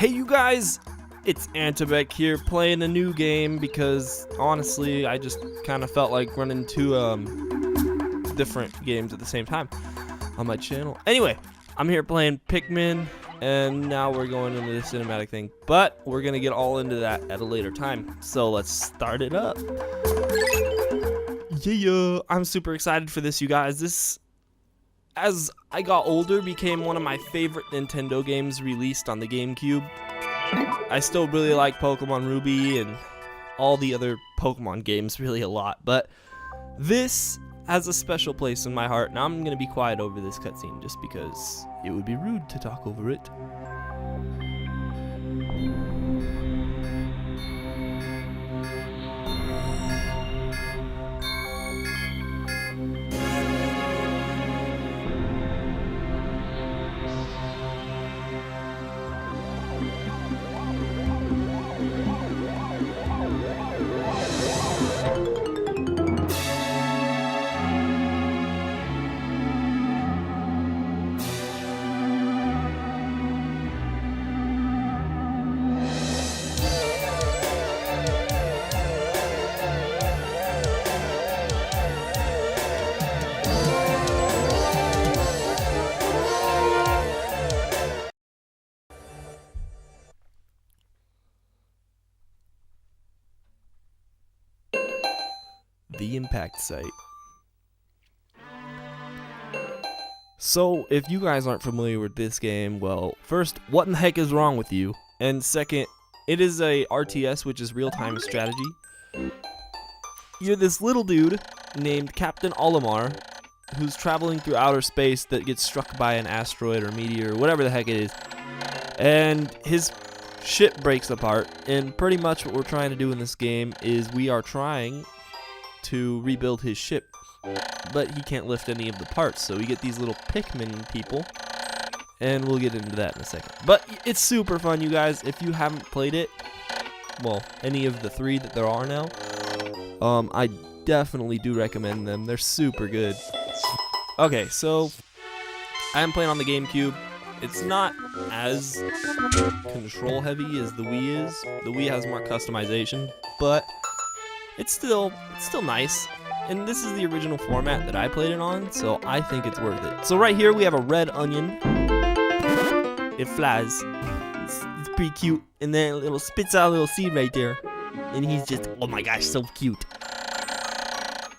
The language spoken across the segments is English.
Hey you guys, it's Antibek here playing a new game because honestly I just kind of felt like running two different games at the same time on my channel. Anyway, I'm here playing Pikmin and now we're going into the cinematic thing, but we're gonna get all into that at a later time. So let's start it up. Yeah, I'm super excited for this, you guys. This, as I got older, became one of my favorite Nintendo games released on the GameCube. I still really like Pokemon Ruby and all the other Pokemon games really a lot, but this has a special place in my heart. Now I'm going to be quiet over this cutscene just because it would be rude to talk over it. The impact site. So, if you guys aren't familiar with this game, well, first, what in the heck is wrong with you? And second, it is a RTS, which is real-time strategy. You're this little dude named Captain Olimar, who's traveling through outer space that gets struck by an asteroid or meteor, or whatever the heck it is. And his ship breaks apart, and pretty much what we're trying to do in this game is we are trying to rebuild his ship, but he can't lift any of the parts, so we get these little Pikmin people, and we'll get into that in a second. But it's super fun, you guys. If you haven't played it, well, any of the three that there are now, I definitely do recommend them. They're super good. Okay, so I am playing on the GameCube. It's not as control heavy as the Wii is. The Wii has more customization, but it's still nice, and this is the original format that I played it on, so I think it's worth it. So right here we have a red onion. It flies. It's pretty cute, and then it spits out a little seed right there, and he's just, oh my gosh, so cute.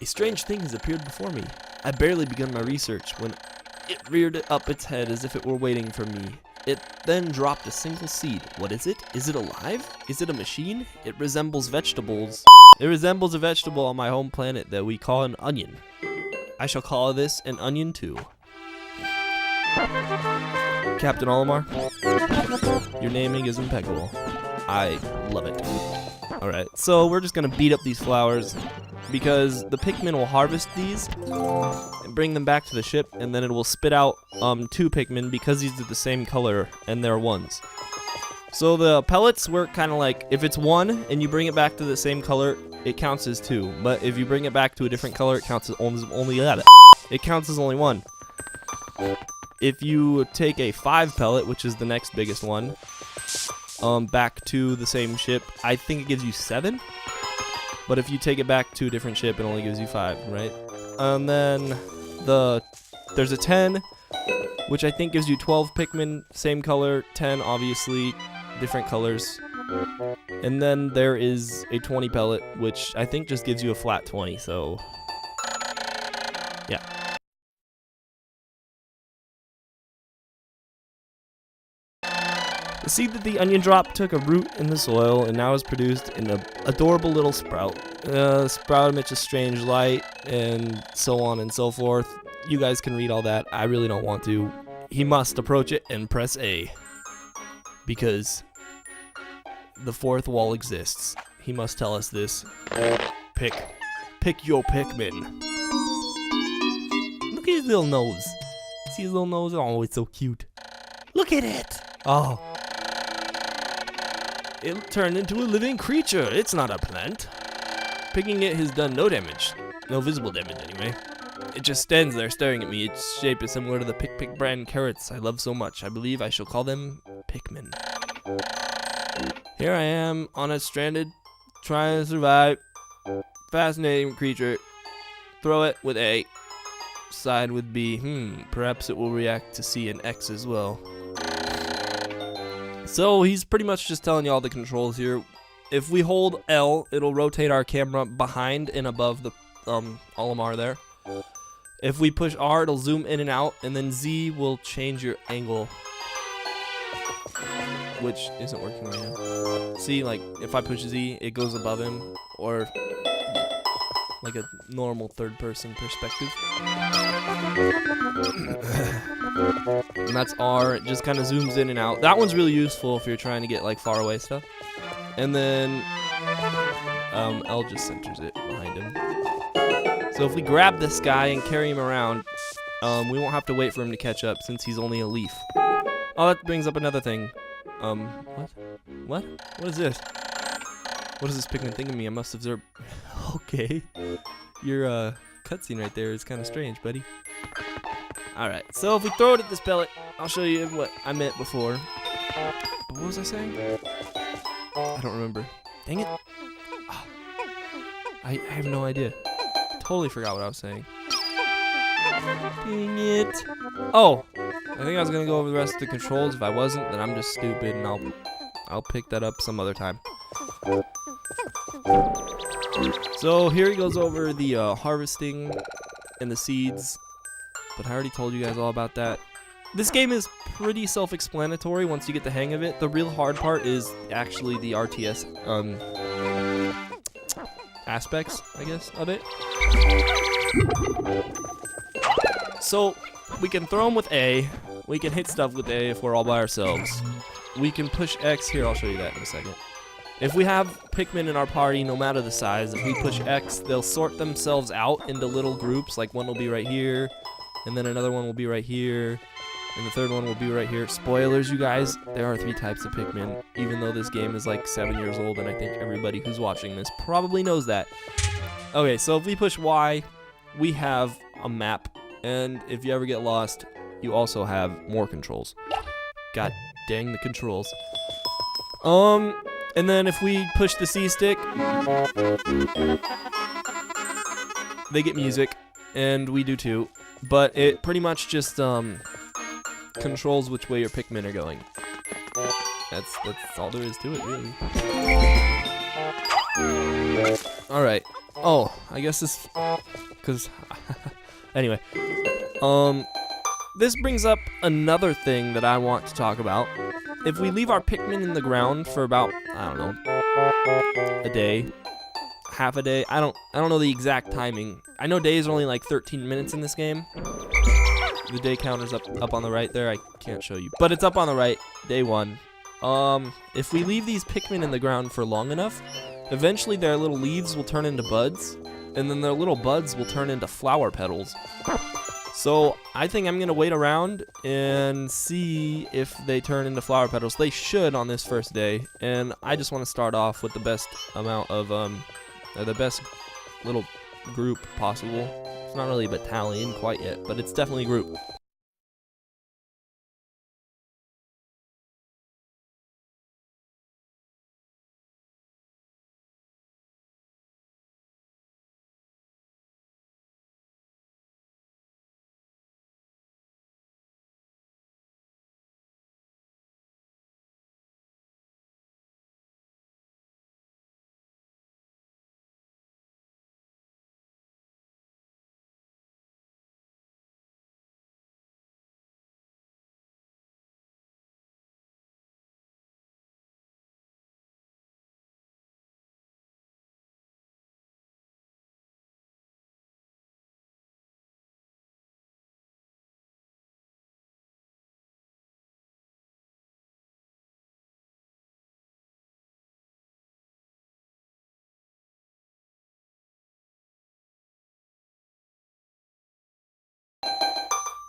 A strange thing has appeared before me. I barely begun my research when it reared up its head as if it were waiting for me. It then dropped a single seed. What is it? Is it alive? Is it a machine? It resembles vegetables. It resembles a vegetable on my home planet that we call an onion. I shall call this an onion too. Captain Olimar, your naming is impeccable. I love it. Alright, so we're just gonna beat up these flowers because the Pikmin will harvest these and bring them back to the ship, and then it will spit out two Pikmin because these are the same color and they're ones. So the pellets work kind of like, if it's one and you bring it back to the same color, it counts as two. But if you bring it back to a different color, it counts as only it counts as only one. If you take a 5 pellet, which is the next biggest one, back to the same ship, I think it gives you 7. But if you take it back to a different ship, it only gives you 5, right? And then there's a 10, which I think gives you 12 Pikmin, same color. 10, obviously, different colors. And then there is a 20 pellet, which I think just gives you a flat 20, so yeah. The seed that the onion dropped took a root in the soil and now has produced an adorable little sprout. Sprout emits a strange light and so on and so forth. You guys can read all that. I really don't want to. He must approach it and press A, because the fourth wall exists. He must tell us this. Pick your Pikmin. Look at his little nose. See his little nose? Oh, it's so cute. Look at it. Oh. It turned into a living creature. It's not a plant. Picking it has done no damage. No visible damage, anyway. It just stands there staring at me. Its shape is similar to the Pick brand carrots I love so much. I believe I shall call them Pikmin. Here I am on a stranded, trying to survive. Fascinating creature. Throw it with A. Side with B. Perhaps it will react to C and X as well. So he's pretty much just telling you all the controls here. If we hold L, it'll rotate our camera behind and above the Olimar there. If we push R, it'll zoom in and out, and then Z will change your angle, which isn't working right now. See, like, if I push Z, it goes above him, or like a normal third-person perspective. And that's R. It just kind of zooms in and out. That one's really useful if you're trying to get, like, far away stuff. And then L just centers it behind him. So if we grab this guy and carry him around, we won't have to wait for him to catch up since he's only a leaf. Oh, that brings up another thing. What? What? What is this? What does this Pikmin think of me? I must observe. Okay. Your cutscene right there is kind of strange, buddy. Alright, so if we throw it at this pellet, I'll show you what I meant before. But what was I saying? I don't remember. Dang it. Oh, I have no idea. Totally forgot what I was saying. Dang it. Oh, I think I was gonna go over the rest of the controls. If I wasn't, then I'm just stupid, and I'll pick that up some other time. So here he goes over the harvesting and the seeds, but I already told you guys all about that. This game is pretty self-explanatory once you get the hang of it. The real hard part is actually the RTS aspects, I guess, of it. So we can throw them with A. We can hit stuff with A if we're all by ourselves. We can push X. Here, I'll show you that in a second. If we have Pikmin in our party, no matter the size, if we push X, they'll sort themselves out into little groups. Like one will be right here, and then another one will be right here, and the third one will be right here. Spoilers, you guys, there are 3 types of Pikmin, even though this game is like 7 years old, and I think everybody who's watching this probably knows that. Okay, so if we push Y, we have a map, and if you ever get lost, you also have more controls. God dang the controls. And then if we push the C stick, they get music, and we do too. But it pretty much just controls which way your Pikmin are going. That's all there is to it, really. Alright. Oh, I guess this, cause anyway. This brings up another thing that I want to talk about. If we leave our Pikmin in the ground for about, I don't know, a day, half a day, I don't know the exact timing. I know days are only like 13 minutes in this game. The day counter's up on the right there. I can't show you, but it's up on the right, day 1. If we leave these Pikmin in the ground for long enough, eventually their little leaves will turn into buds, and then their little buds will turn into flower petals. So I think I'm gonna wait around and see if they turn into flower petals. They should on this first day, and I just want to start off with the best amount of the best little group possible. It's not really a battalion quite yet, but it's definitely a group.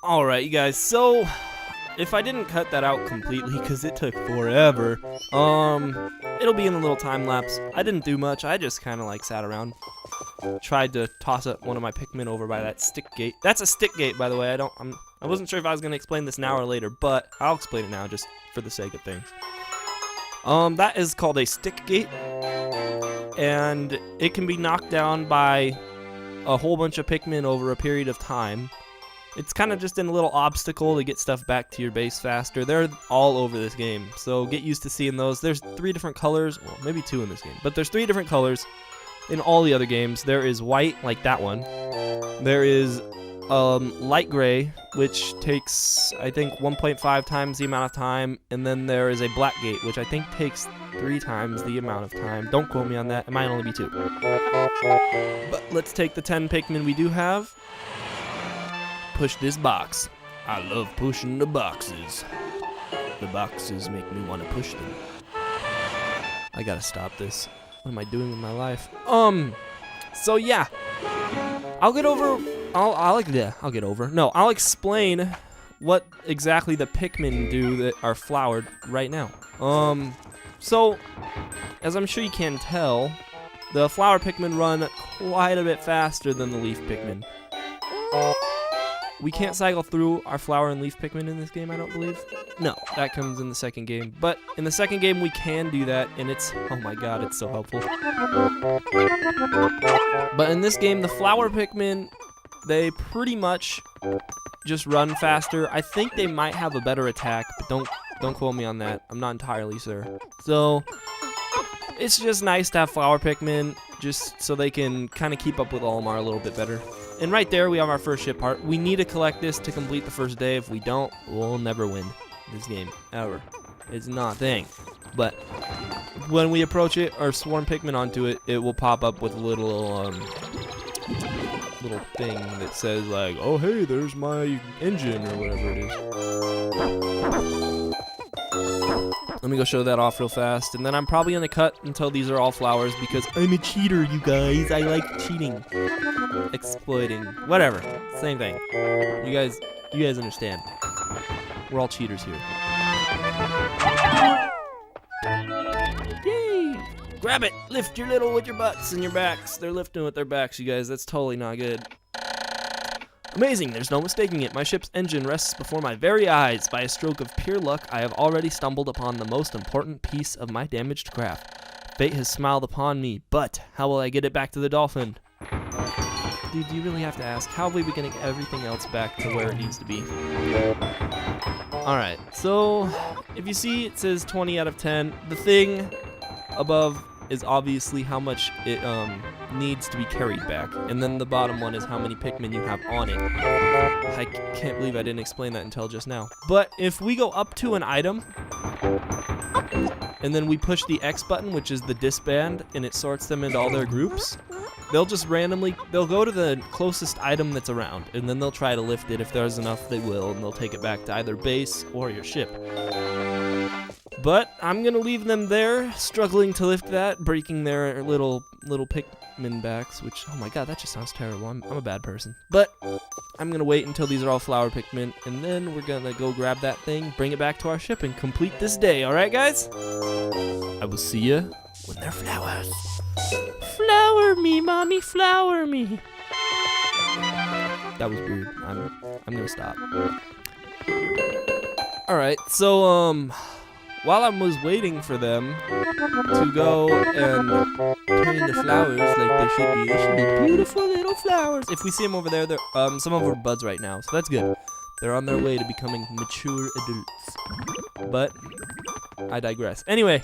Alright, you guys, so if I didn't cut that out completely because it took forever, it'll be in a little time lapse. I didn't do much. I just kind of like sat around, tried to toss up one of my Pikmin over by that stick gate. That's a stick gate, by the way. I wasn't sure if I was gonna explain this now or later, but I'll explain it now just for the sake of things. That is called a stick gate, and it can be knocked down by a whole bunch of Pikmin over a period of time. It's kind of just a little obstacle to get stuff back to your base faster. They're all over this game, so get used to seeing those. There's 3 different colors, well, maybe 2 in this game, but there's 3 different colors in all the other games. There is white, like that one. There is light gray, which takes, I think, 1.5 times the amount of time, and then there is a black gate, which I think takes 3 times the amount of time. Don't quote me on that. It might only be 2. But let's take the 10 Pikmin we do have. Push this box. I love pushing the boxes. The boxes make me want to push them. I gotta stop this. What am I doing with my life? So yeah. I'll get over. No, I'll explain what exactly the Pikmin do that are flowered right now. So, as I'm sure you can tell, the flower Pikmin run quite a bit faster than the leaf Pikmin. We can't cycle through our flower and leaf Pikmin in this game, I don't believe. No, that comes in the second game. But in the second game, we can do that, and it's, oh my god, it's so helpful. But in this game, the flower Pikmin, they pretty much just run faster. I think they might have a better attack, but don't quote me on that. I'm not entirely sure. So, it's just nice to have flower Pikmin, just so they can kind of keep up with Olimar a little bit better. And right there, we have our first ship part. We need to collect this to complete the first day. If we don't, we'll never win this game, ever. It's not a thing. But when we approach it or swarm Pikmin onto it, it will pop up with a little thing that says like, oh hey, there's my engine or whatever it is. Let me go show that off real fast, and then I'm probably gonna cut until these are all flowers because I'm a cheater, you guys. I like cheating, exploiting, whatever, same thing. You guys understand. We're all cheaters here. Yay! Grab it! Lift your little with your butts and your backs. They're lifting with their backs, you guys. That's totally not good. Amazing, there's no mistaking it. My ship's engine rests before my very eyes. By a stroke of pure luck, I have already stumbled upon the most important piece of my damaged craft. Fate has smiled upon me, but how will I get it back to the dolphin? Dude, do you really have to ask? How are we getting everything else back to where it needs to be? Alright, so if you see it says 20 out of 10, the thing above is obviously how much it needs to be carried back, and then the bottom one is how many Pikmin you have on it. I can't believe I didn't explain that until just now. But if we go up to an item and then we push the X button, which is the disband, and it sorts them into all their groups, they'll just randomly, they'll go to the closest item that's around, and then they'll try to lift it. If there's enough, they will, and they'll take it back to either base or your ship. But I'm gonna leave them there, struggling to lift that, breaking their little Pikmin backs, which, oh my god, that just sounds terrible. I'm a bad person. But I'm gonna wait until these are all flower Pikmin, and then we're gonna go grab that thing, bring it back to our ship, and complete this day. Alright, guys? I will see ya when they're flowers. Flower me, mommy, flower me. That was weird. I'm gonna stop. Alright, so, while I was waiting for them to go and turn into flowers like they should be beautiful little flowers. If we see them over there, they're, some of them are buds right now, so that's good. They're on their way to becoming mature adults. But I digress. Anyway,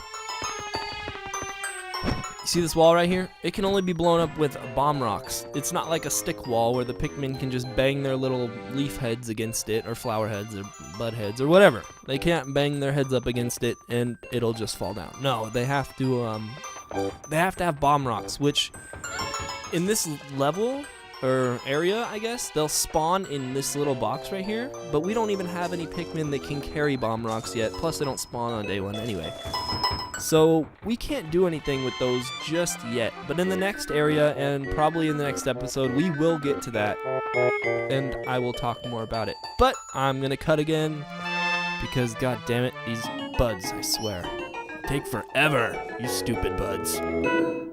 you see this wall right here? It can only be blown up with bomb rocks. It's not like a stick wall where the Pikmin can just bang their little leaf heads against it, or flower heads, or bud heads, or whatever. They can't bang their heads up against it and it'll just fall down. No, they have to have bomb rocks, which in this level or area, I guess, they'll spawn in this little box right here, but we don't even have any Pikmin that can carry bomb rocks yet, plus they don't spawn on day 1 anyway. So we can't do anything with those just yet, but in the next area and probably in the next episode, we will get to that, and I will talk more about it. But I'm gonna cut again, because god damn it, these buds, I swear, take forever, you stupid buds. Dang buds.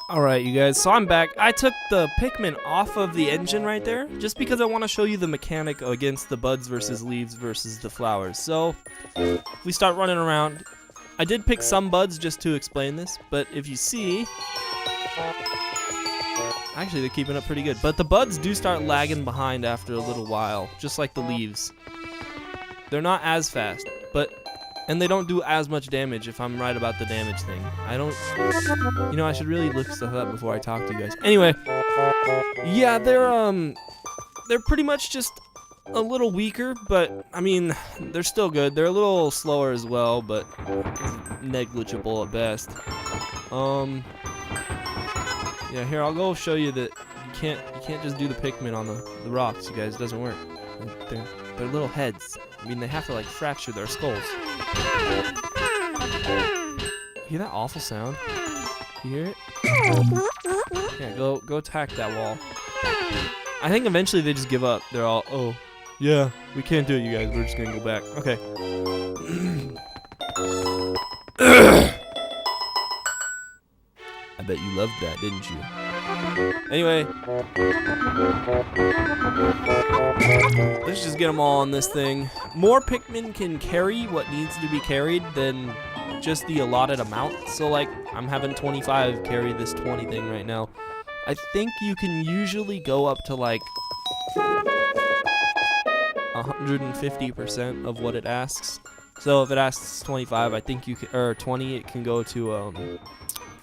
Alright, you guys, so I'm back. I took the Pikmin off of the engine right there, just because I want to show you the mechanic against the buds versus leaves versus the flowers. So, if we start running around, I did pick some buds just to explain this, but if you see, actually they're keeping up pretty good. But the buds do start lagging behind after a little while, just like the leaves. They're not as fast, and they don't do as much damage if I'm right about the damage thing. I don't, I should really look stuff up before I talk to you guys. Anyway, yeah, they're pretty much just a little weaker, but I mean, they're still good. They're a little slower as well, but negligible at best. Yeah, here, I'll go show you that you can't just do the Pikmin on the rocks, you guys. It doesn't work. They're little heads. I mean, they have to like fracture their skulls. Hear that awful sound? You hear it? Yeah, go attack that wall. I think eventually they just give up. They're all, oh, yeah, we can't do it, you guys. We're just gonna go back. Okay. I bet you loved that, didn't you? Anyway, let's just get them all on this thing. More Pikmin can carry what needs to be carried than just the allotted amount. So like, I'm having 25 carry this 20 thing right now. I think you can usually go up to like 150% of what it asks. So if it asks 25, I think you can, or 20, it can go to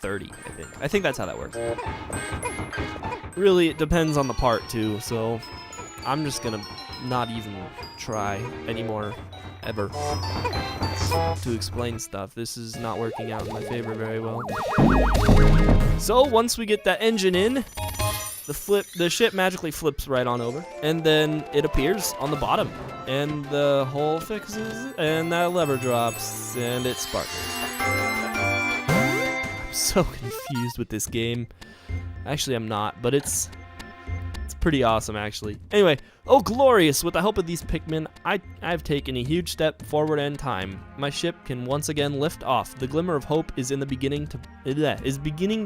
30, I think. I think that's how that works. Really, it depends on the part too, so I'm just gonna not even try anymore, ever, to explain stuff. This is not working out in my favor very well. So once we get that engine in, the ship magically flips right on over, and then it appears on the bottom, and the hole fixes, and that lever drops, and it sparkles. I'm so confused with this game. Actually, I'm not, but it's pretty awesome, actually. Anyway, oh glorious! With the help of these Pikmin, I've taken a huge step forward in time. My ship can once again lift off. The glimmer of hope is beginning to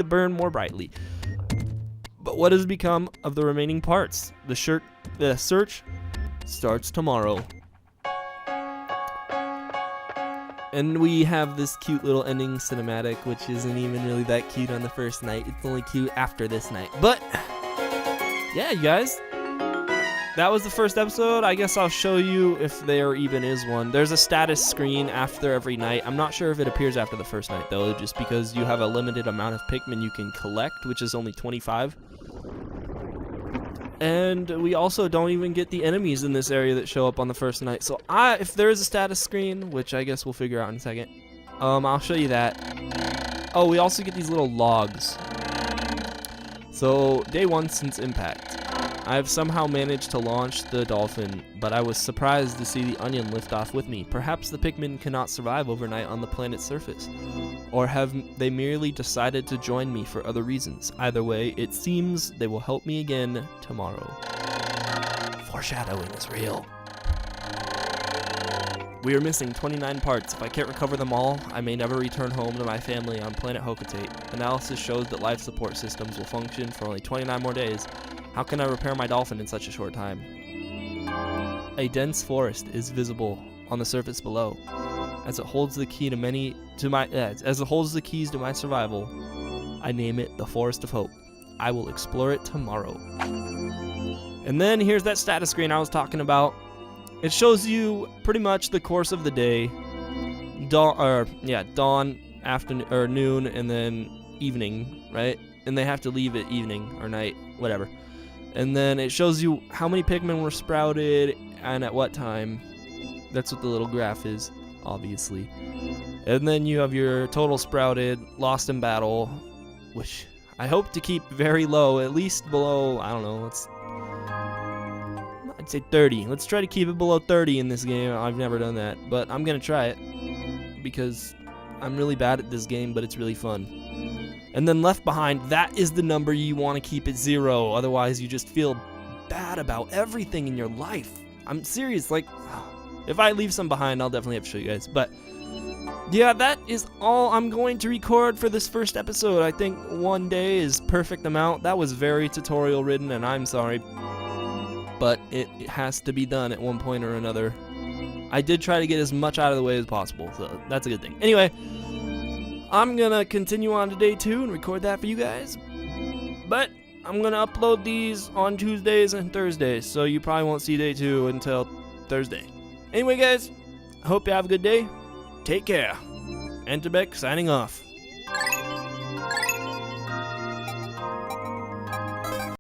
burn more brightly. But what has become of the remaining parts? The search starts tomorrow. And we have this cute little ending cinematic, which isn't even really that cute on the first night. It's only cute after this night. But, yeah, you guys. That was the first episode. I guess I'll show you if there even is one. There's a status screen after every night. I'm not sure if it appears after the first night, though, just because you have a limited amount of Pikmin you can collect, which is only 25. And we also don't even get the enemies in this area that show up on the first night. So if there is a status screen, which I guess we'll figure out in a second, I'll show you that. Oh, we also get these little logs. So, day 1 since impact. I've somehow managed to launch the dolphin, but I was surprised to see the onion lift off with me. Perhaps the Pikmin cannot survive overnight on the planet's surface. Or have they merely decided to join me for other reasons? Either way, it seems they will help me again tomorrow. Foreshadowing is real. We are missing 29 parts. If I can't recover them all, I may never return home to my family on planet Hocotate. Analysis shows that life support systems will function for only 29 more days. How can I repair my dolphin in such a short time? A dense forest is visible on the surface below. As it holds the keys to my survival, I name it the Forest of Hope. I will explore it tomorrow. And then here's that status screen I was talking about. It shows you pretty much the course of the day. Dawn, afternoon, or noon, and then evening, right? And they have to leave at evening or night, whatever. And then it shows you how many Pikmin were sprouted and at what time. That's what the little graph is, obviously. And then you have your total sprouted, lost in battle, which I hope to keep very low, at least below, I don't know, I'd say 30. Let's try to keep it below 30 in this game. I've never done that, but I'm gonna try it because I'm really bad at this game, but it's really fun. And then left behind, that is the number you want to keep at 0. Otherwise, you just feel bad about everything in your life. I'm serious. Like, if I leave some behind, I'll definitely have to show you guys. But Yeah, that is all I'm going to record for this first episode. I think 1 day is perfect amount. That was very tutorial ridden, and I'm sorry, but it has to be done at one point or another. I did try to get as much out of the way as possible, so that's a good thing. Anyway, I'm gonna continue on to day 2 and record that for you guys, but I'm gonna upload these on Tuesdays and Thursdays, so you probably won't see day 2 until Thursday. Anyway, guys, I hope you have a good day. Take care. Enterbek signing off.